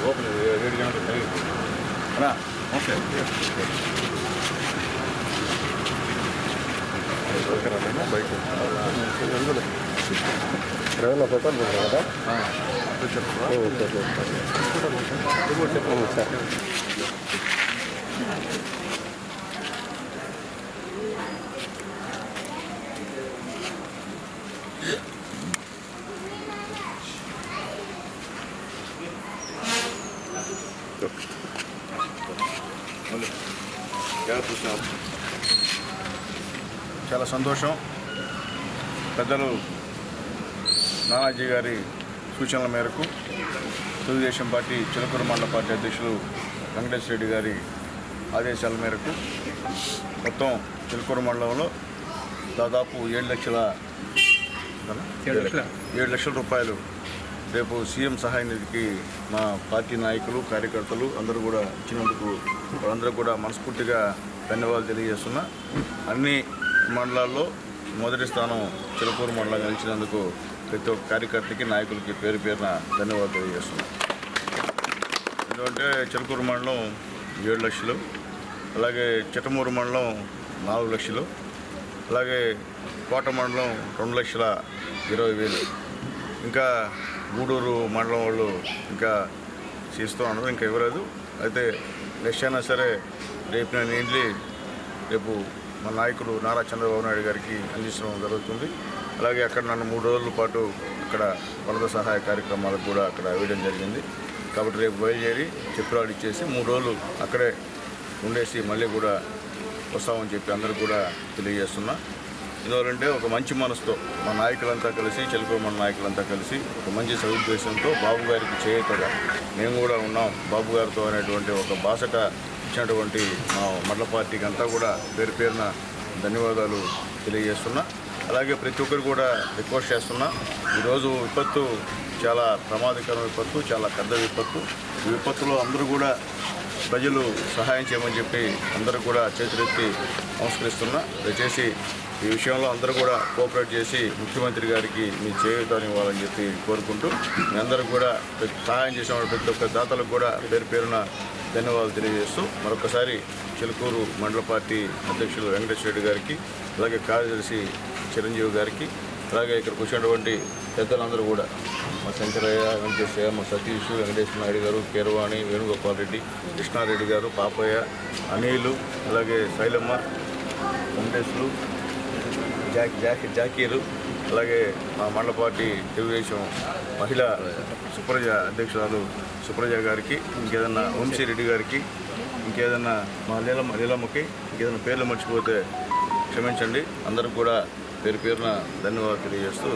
Open 7 గంటలకు అన్నా okay bike డ్రైవర్లో petrol కదా సార్. చాలా సంతోషం. పెద్దలు నానాజీ గారి సూచనల మేరకు తెలుగుదేశం పార్టీ చిలకూరు మండల పార్టీ అధ్యక్షులు వెంకటేశ్వర రెడ్డి గారి ఆదేశాల మేరకు మొత్తం చిలకూరు మండలంలో దాదాపు 7 లక్షల రూపాయలు రేపు సీఎం సహాయ నిధికి మా పార్టీ నాయకులు కార్యకర్తలు అందరూ కూడా ఇచ్చినందుకు వాళ్ళందరూ కూడా మనస్ఫూర్తిగా ధన్యవాదాలు తెలియజేస్తున్నా. అన్ని మండలాల్లో మొదటి స్థానం చిలకూరు మండలం గెలిచినందుకు ప్రతి ఒక్క కార్యకర్తకి నాయకులకి పేరు పేరున ధన్యవాదాలు తెలియజేస్తున్నా. ఎందుకంటే చిలకూరు మండలం 7 లక్షలు, అలాగే చిట్టమూరు మండలం 4 లక్షలు, అలాగే కోట మండలం 2,20,000, ఇంకా గూడూరు మండలం వాళ్ళు ఇంకా చేస్తూ ఉన్నారు, ఇంకా ఇవ్వలేదు. అయితే నెక్స్ట్ అయినా సరే రేపు నేను వెళ్ళి రేపు మా నాయకుడు నారా చంద్రబాబు నాయుడు గారికి అందించడం జరుగుతుంది. అలాగే అక్కడ నన్ను 3 రోజుల పాటు అక్కడ వరద సహాయ కార్యక్రమాలకు కూడా అక్కడ వేయడం జరిగింది. కాబట్టి రేపు బయలుదేరి చెప్పురాలు ఇచ్చేసి 3 రోజులు అక్కడే ఉండేసి మళ్ళీ కూడా వస్తామని చెప్పి అందరూ కూడా తెలియజేస్తున్నా. ఎందుకంటే ఒక మంచి మనసుతో మా నాయకులంతా కలిసి చిలకూరు మండల నాయకులంతా కలిసి ఒక మంచి సదుద్దేశంతో బాబు గారికి చేయతగా మేము కూడా ఉన్నాం బాబు గారితో అనేటువంటి ఒక బాసట ఇచ్చినటువంటి మా మండల పార్టీకి అంతా కూడా పేరు పేరున ధన్యవాదాలు తెలియజేస్తున్నా. అలాగే ప్రతి ఒక్కరు కూడా రిక్వెస్ట్ చేస్తున్నా. ఈరోజు విపత్తు చాలా ప్రమాదకర విపత్తు, చాలా పెద్ద విపత్తు. ఈ విపత్తులో అందరూ కూడా ప్రజలు సహాయం చేయమని చెప్పి అందరూ కూడా చేతులెత్తి నమస్కరిస్తున్నా. దయచేసి ఈ విషయంలో అందరూ కూడా కోఆపరేట్ చేసి ముఖ్యమంత్రి గారికి మీ చేయూతనివ్వాలని చెప్పి కోరుకుంటూ మీ అందరూ కూడా సహాయం చేసిన ప్రతి ఒక్క దాతలకు కూడా పేరు పేరున ధన్యవాదాలు తెలియజేస్తూ మరొకసారి చిలకూరు మండల పార్టీ అధ్యక్షులు వెంకటేశ్వర రెడ్డి గారికి, అలాగే కార్యదర్శి చిరంజీవి గారికి, అలాగే ఇక్కడికి వచ్చినటువంటి పెద్దలందరూ కూడా మా శంకరయ్య, వెంకటేశ్వరయ్య, మా సతీష్, వెంకటేశ్వర నాయుడు గారు, కీరవాణి, వేణుగోపాల్ రెడ్డి, కృష్ణారెడ్డి గారు, పాపయ్య, అనిలు, అలాగే శైలమ్మ, వెంకటేశ్వరు, జాకీరు, అలాగే మా మండల పార్టీ తెలుగుదేశం మహిళా సుప్రజ అధ్యక్షురాలు సుప్రజ గారికి, ఇంకేదన్నా వంశీరెడ్డి గారికి, ఇంకేదన్నా మా లీలమ్మకి ఇంకేదైనా పేర్లు మర్చిపోతే క్షమించండి. అందరూ కూడా పేరు పేరున ధన్యవాదాలు తెలియజేస్తూ